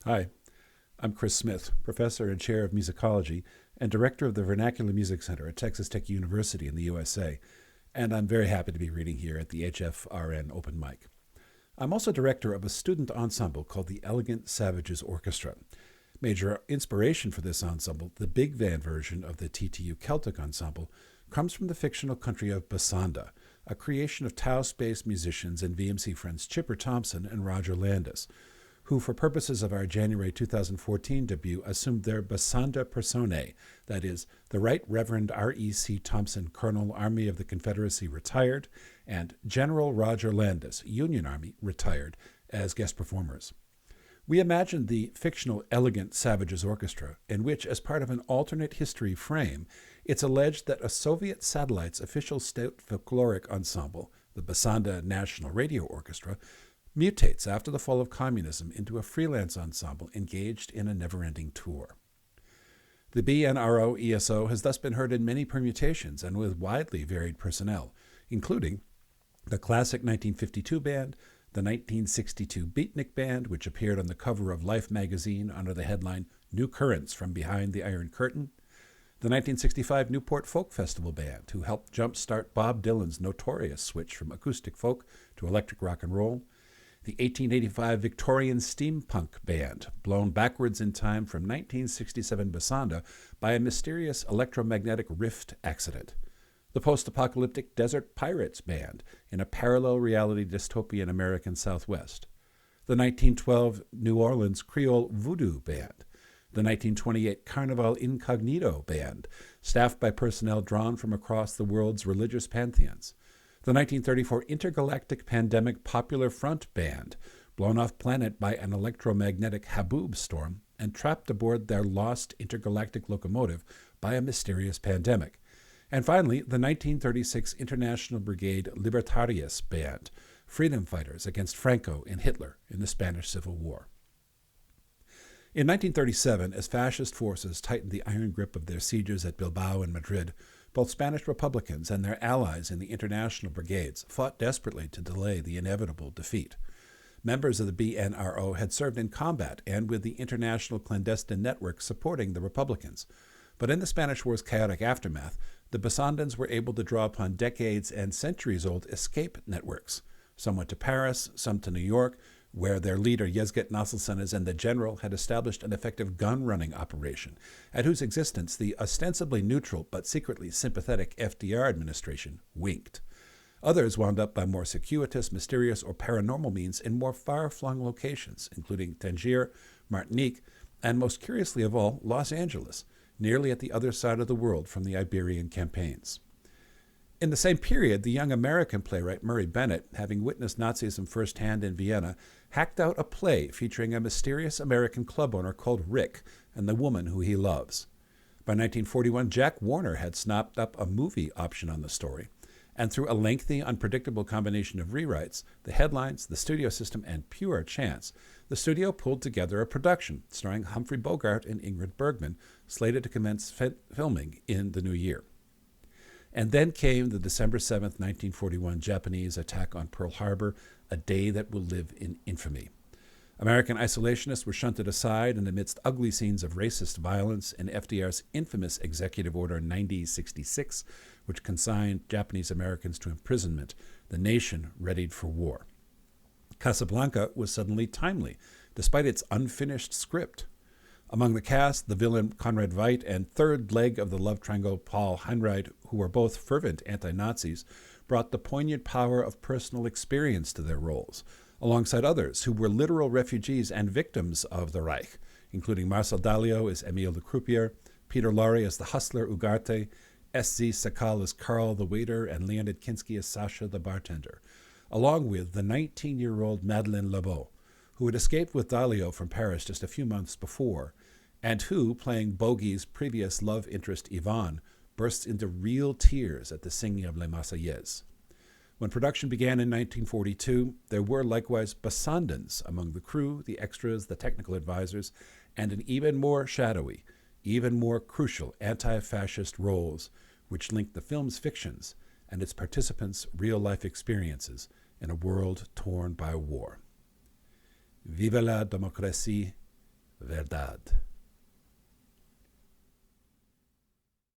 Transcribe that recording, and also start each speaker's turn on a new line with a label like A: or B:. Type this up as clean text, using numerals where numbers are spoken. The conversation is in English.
A: Hi, I'm Chris Smith, professor and chair of musicology and director of the Vernacular Music Center at Texas Tech University in the USA, and I'm very happy to be reading here at the HFRN Open Mic. I'm also director of a student ensemble called the Elegant Savages Orchestra. Major inspiration for this ensemble, the big band version of the TTU Celtic Ensemble, comes from the fictional country of Bassanda, a creation of Taos-based musicians and VMC friends Chipper Thompson and Roger Landis, who for purposes of our January 2014 debut assumed their Bassanda personae, that is, the Right Reverend R.E.C. Thompson, Colonel, Army of the Confederacy, retired, and General Roger Landis, Union Army, retired, as guest performers. We imagined the fictional Elegant Savages Orchestra, in which, as part of an alternate history frame, it's alleged that a Soviet satellite's official state folkloric ensemble, the Bassanda National Radio Orchestra, mutates after the fall of communism into a freelance ensemble engaged in a never-ending tour. The BNRO-ESO has thus been heard in many permutations and with widely varied personnel, including the classic 1952 band, the 1962 Beatnik Band, which appeared on the cover of Life magazine under the headline New Currents from Behind the Iron Curtain, the 1965 Newport Folk Festival Band, who helped jumpstart Bob Dylan's notorious switch from acoustic folk to electric rock and roll, the 1885 Victorian Steampunk Band, blown backwards in time from 1967 Bassanda by a mysterious electromagnetic rift accident, the post-apocalyptic Desert Pirates Band in a parallel reality dystopian American Southwest, the 1912 New Orleans Creole Voodoo Band, the 1928 Carnival Incognito Band, staffed by personnel drawn from across the world's religious pantheons, the 1934 Intergalactic Pandemic Popular Front Band, blown off planet by an electromagnetic Haboob storm and trapped aboard their lost intergalactic locomotive by a mysterious pandemic, and finally the 1936 International Brigade Libertarius Band, freedom fighters against Franco and Hitler in the Spanish Civil War. In 1937, as fascist forces tightened the iron grip of their sieges at Bilbao and Madrid, both Spanish Republicans and their allies in the international brigades fought desperately to delay the inevitable defeat. Members of the BNRO had served in combat and with the international clandestine network supporting the Republicans. But in the Spanish War's chaotic aftermath, the Bassandans were able to draw upon decades and centuries-old escape networks. Some went to Paris, some to New York, where their leader Yezget Nasselsenes and the general had established an effective gun-running operation, at whose existence the ostensibly neutral but secretly sympathetic FDR administration winked. Others wound up by more circuitous, mysterious, or paranormal means in more far-flung locations, including Tangier, Martinique, and most curiously of all, Los Angeles, nearly at the other side of the world from the Iberian campaigns. In the same period, the young American playwright Murray Bennett, having witnessed Nazism firsthand in Vienna, hacked out a play featuring a mysterious American club owner called Rick and the woman who he loves. By 1941, Jack Warner had snapped up a movie option on the story, and through a lengthy, unpredictable combination of rewrites, the headlines, the studio system, and pure chance, the studio pulled together a production starring Humphrey Bogart and Ingrid Bergman, slated to commence filming in the new year. And then came the December 7th, 1941 Japanese attack on Pearl Harbor, a day that will live in infamy. American isolationists were shunted aside, and amidst ugly scenes of racist violence in FDR's infamous Executive Order 9066, which consigned Japanese Americans to imprisonment, the nation readied for war. Casablanca was suddenly timely, despite its unfinished script. Among the cast, the villain Conrad Veidt and third leg of the love triangle Paul Heinrich, who were both fervent anti-Nazis, brought the poignant power of personal experience to their roles, alongside others who were literal refugees and victims of the Reich, including Marcel Dalio as Emile the croupier, Peter Lorre as the hustler Ugarte, S.Z. Sakal as Carl the waiter, and Leonid Kinski as Sasha the bartender, along with the 19-year-old Madeleine Lebeau, who had escaped with Dalio from Paris just a few months before, and who, playing Bogey's previous love interest Yvonne, bursts into real tears at the singing of Les Marseillaises. When production began in 1942, there were likewise Bassandans among the crew, the extras, the technical advisors, and an even more shadowy, even more crucial anti-fascist roles which linked the film's fictions and its participants' real-life experiences in a world torn by war. Vive la démocratie, Verdad.